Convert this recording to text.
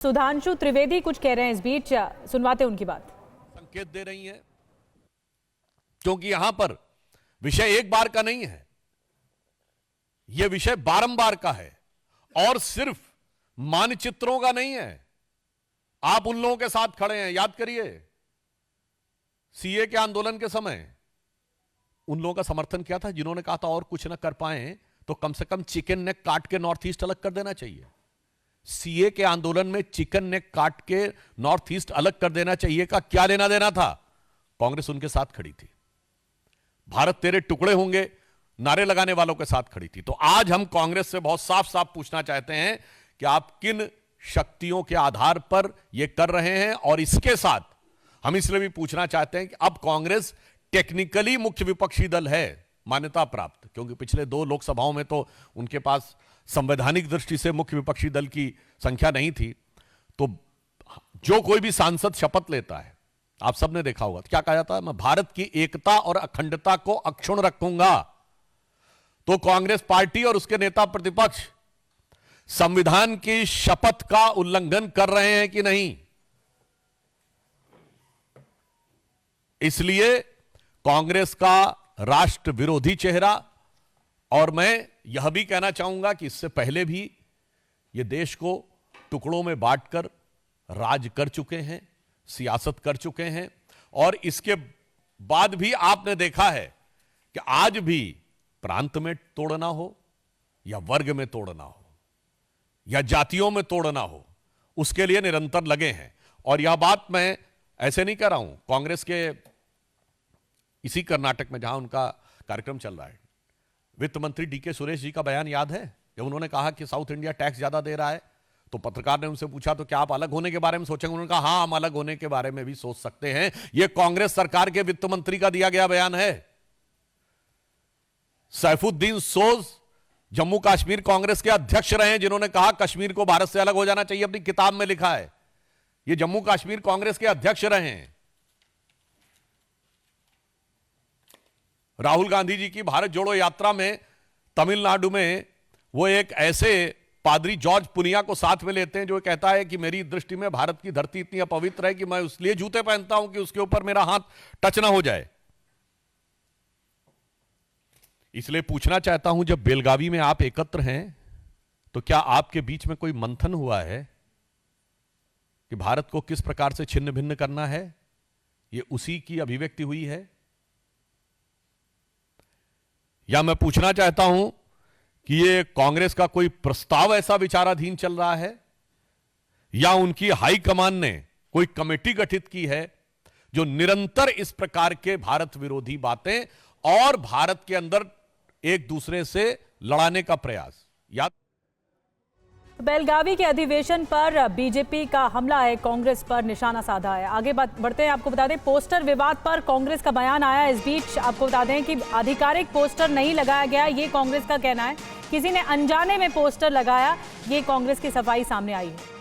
सुधांशु त्रिवेदी कुछ कह रहे हैं इस बीच, सुनवाते उनकी बात। संकेत दे रही हैं क्योंकि यहां पर विषय एक बार का नहीं है, यह विषय बारंबार का है और सिर्फ मानचित्रों का नहीं है। आप उन लोगों के साथ खड़े हैं, याद करिए सीए के आंदोलन के समय उन लोगों का समर्थन किया था जिन्होंने कहा था और कुछ ना कर पाए तो कम से कम चिकन नेक काट के नॉर्थ ईस्ट अलग कर देना चाहिए। सीए के आंदोलन में चिकन नेक काट के नॉर्थ ईस्ट अलग कर देना चाहिए का क्या लेना देना था? कांग्रेस उनके साथ खड़ी थी। भारत तेरे टुकड़े होंगे नारे लगाने वालों के साथ खड़ी थी। तो आज हम कांग्रेस से बहुत साफ साफ पूछना चाहते हैं कि आप किन शक्तियों के आधार पर यह कर रहे हैं, और इसके साथ हम इसलिए भी पूछना चाहते हैं कि अब कांग्रेस टेक्निकली मुख्य विपक्षी दल है, मान्यता प्राप्त, क्योंकि पिछले 2 लोकसभाओं में तो उनके पास संवैधानिक दृष्टि से मुख्य विपक्षी दल की संख्या नहीं थी। तो जो कोई भी सांसद शपथ लेता है, आप सबने देखा होगा क्या कहा जाता है, मैं भारत की एकता और अखंडता को अक्षुण्ण रखूंगा। तो कांग्रेस पार्टी और उसके नेता प्रतिपक्ष संविधान की शपथ का उल्लंघन कर रहे हैं कि नहीं? इसलिए कांग्रेस का राष्ट्र विरोधी चेहरा, और मैं यह भी कहना चाहूंगा कि इससे पहले भी ये देश को टुकड़ों में बांटकर राज कर चुके हैं, सियासत कर चुके हैं, और इसके बाद भी आपने देखा है कि आज भी प्रांत में तोड़ना हो या वर्ग में तोड़ना हो या जातियों में तोड़ना हो, उसके लिए निरंतर लगे हैं। और यह बात मैं ऐसे नहीं कह रहा हूं, कांग्रेस के इसी कर्नाटक में जहां उनका कार्यक्रम चल रहा है, वित्त मंत्री डीके सुरेश जी का बयान याद है जब उन्होंने कहा कि साउथ इंडिया टैक्स ज्यादा दे रहा है, तो पत्रकार ने उनसे पूछा तो क्या आप अलग होने के बारे में सोचेंगे? उन्होंने कहा हां, हम अलग होने के बारे में भी सोच सकते हैं। यह कांग्रेस सरकार के वित्त मंत्री का दिया गया बयान है। सैफुद्दीन सोज जम्मू कश्मीर कांग्रेस के अध्यक्ष रहे हैं, जिन्होंने कहा कश्मीर को भारत से अलग हो जाना चाहिए, अपनी किताब में लिखा है। यह जम्मू कश्मीर कांग्रेस के अध्यक्ष रहे हैं। राहुल गांधी जी की भारत जोड़ो यात्रा में तमिलनाडु में वो एक ऐसे पादरी जॉर्ज पुनिया को साथ में लेते हैं जो कहता है कि मेरी दृष्टि में भारत की धरती इतनी अपवित्र है कि मैं इसलिए जूते पहनता हूं कि उसके ऊपर मेरा हाथ टच ना हो जाए। इसलिए पूछना चाहता हूं, जब बेलगावी में आप एकत्र हैं तो क्या आपके बीच में कोई मंथन हुआ है कि भारत को किस प्रकार से छिन्न भिन्न करना है? यह उसी की अभिव्यक्ति हुई है? या मैं पूछना चाहता हूं कि ये कांग्रेस का कोई प्रस्ताव ऐसा विचाराधीन चल रहा है, या उनकी हाईकमान ने कोई कमेटी गठित की है जो निरंतर इस प्रकार के भारत विरोधी बातें और भारत के अंदर एक दूसरे से लड़ाने का प्रयास? याद बेलगावी के अधिवेशन पर बीजेपी का हमला है, कांग्रेस पर निशाना साधा है। आगे बढ़ते हैं, आपको बता दें पोस्टर विवाद पर कांग्रेस का बयान आया। इस बीच आपको बता दें कि आधिकारिक पोस्टर नहीं लगाया गया, ये कांग्रेस का कहना है। किसी ने अनजाने में पोस्टर लगाया, ये कांग्रेस की सफाई सामने आई है।